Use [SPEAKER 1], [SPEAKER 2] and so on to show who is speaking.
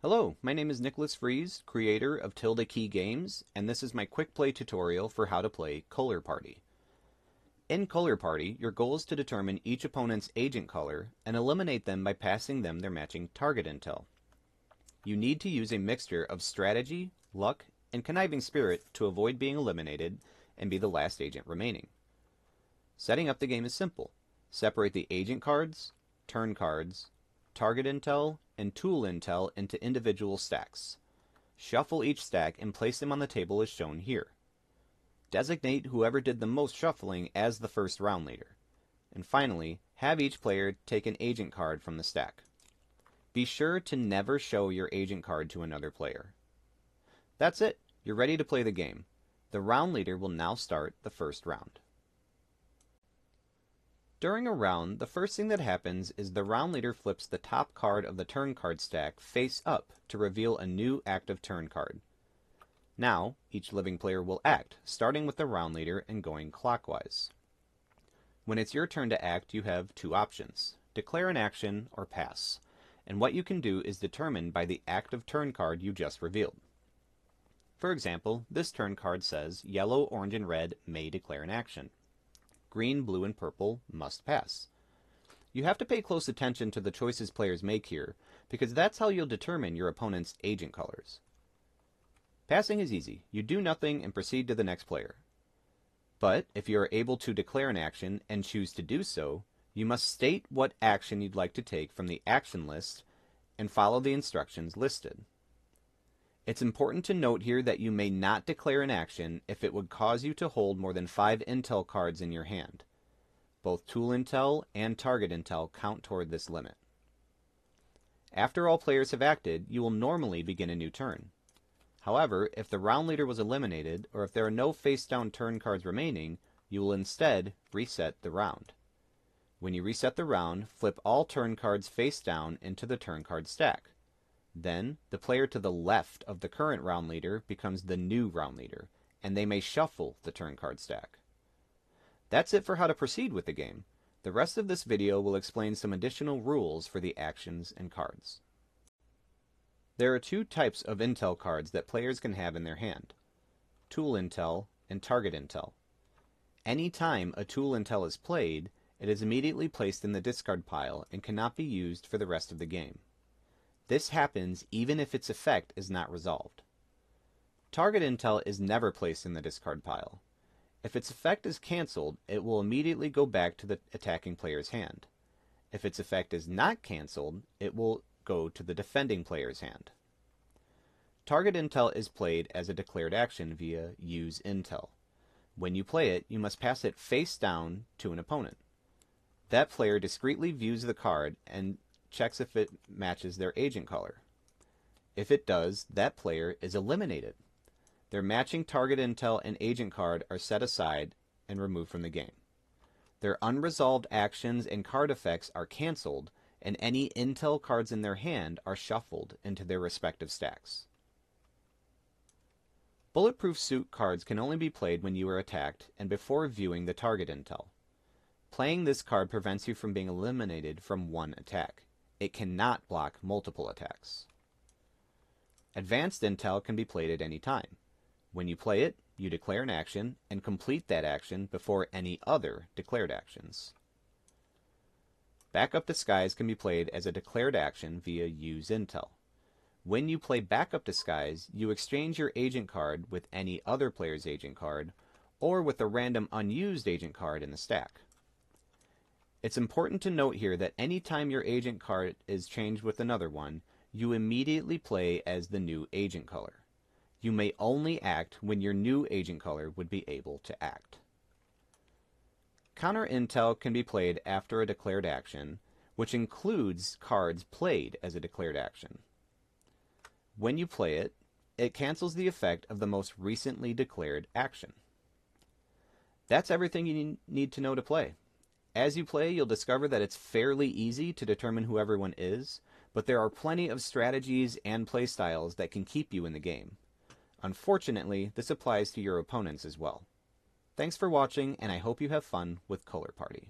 [SPEAKER 1] Hello, my name is Nicholas Fries, creator of Tilde Key Games, and this is my quick play tutorial for how to play Culler Party. In Culler Party, your goal is to determine each opponent's agent color and eliminate them by passing them their matching target intel. You need to use a mixture of strategy, luck, and conniving spirit to avoid being eliminated and be the last agent remaining. Setting up the game is simple. Separate the agent cards, turn cards, target intel, and tool intel into individual stacks. Shuffle each stack and place them on the table as shown here. Designate whoever did the most shuffling as the first round leader. And finally, have each player take an agent card from the stack. Be sure to never show your agent card to another player. That's it. You're ready to play the game. The round leader will now start the first round. During a round, the first thing that happens is the round leader flips the top card of the turn card stack face up to reveal a new active turn card. Now, each living player will act, starting with the round leader and going clockwise. When it's your turn to act, you have two options: declare an action or pass, and what you can do is determined by the active turn card you just revealed. For example, this turn card says yellow, orange, and red may declare an action. Green, blue, and purple must pass. You have to pay close attention to the choices players make here, because that's how you'll determine your opponent's agent colors. Passing is easy. You do nothing and proceed to the next player. But if you are able to declare an action and choose to do so, you must state what action you'd like to take from the action list and follow the instructions listed. It's important to note here that you may not declare an action if it would cause you to hold more than 5 intel cards in your hand. Both tool intel and target intel count toward this limit. After all players have acted, you will normally begin a new turn. However, if the round leader was eliminated, or if there are no face-down turn cards remaining, you will instead reset the round. When you reset the round, flip all turn cards face down into the turn card stack. Then, the player to the left of the current round leader becomes the new round leader, and they may shuffle the turn card stack. That's it for how to proceed with the game. The rest of this video will explain some additional rules for the actions and cards. There are two types of intel cards that players can have in their hand: tool intel and target intel. Any time a tool intel is played, it is immediately placed in the discard pile and cannot be used for the rest of the game. This happens even if its effect is not resolved. Target intel is never placed in the discard pile. If its effect is cancelled, it will immediately go back to the attacking player's hand. If its effect is not cancelled, it will go to the defending player's hand. Target intel is played as a declared action via use intel. When you play it, you must pass it face down to an opponent. That player discreetly views the card and checks if it matches their agent color. If it does, that player is eliminated. Their matching target intel and agent card are set aside and removed from the game. Their unresolved actions and card effects are cancelled, and any intel cards in their hand are shuffled into their respective stacks. Bulletproof suit cards can only be played when you are attacked and before viewing the target intel. Playing this card prevents you from being eliminated from one attack. It cannot block multiple attacks. Advanced intel can be played at any time. When you play it, you declare an action and complete that action before any other declared actions. Backup Disguise can be played as a declared action via use intel. When you play Backup Disguise, you exchange your agent card with any other player's agent card, or with a random unused agent card in the stack. It's important to note here that any time your agent card is changed with another one, you immediately play as the new agent color. You may only act when your new agent color would be able to act. Counter intel can be played after a declared action, which includes cards played as a declared action. When you play it, it cancels the effect of the most recently declared action. That's everything you need to know to play. As you play, you'll discover that it's fairly easy to determine who everyone is, but there are plenty of strategies and playstyles that can keep you in the game. Unfortunately, this applies to your opponents as well. Thanks for watching, and I hope you have fun with Culler Party.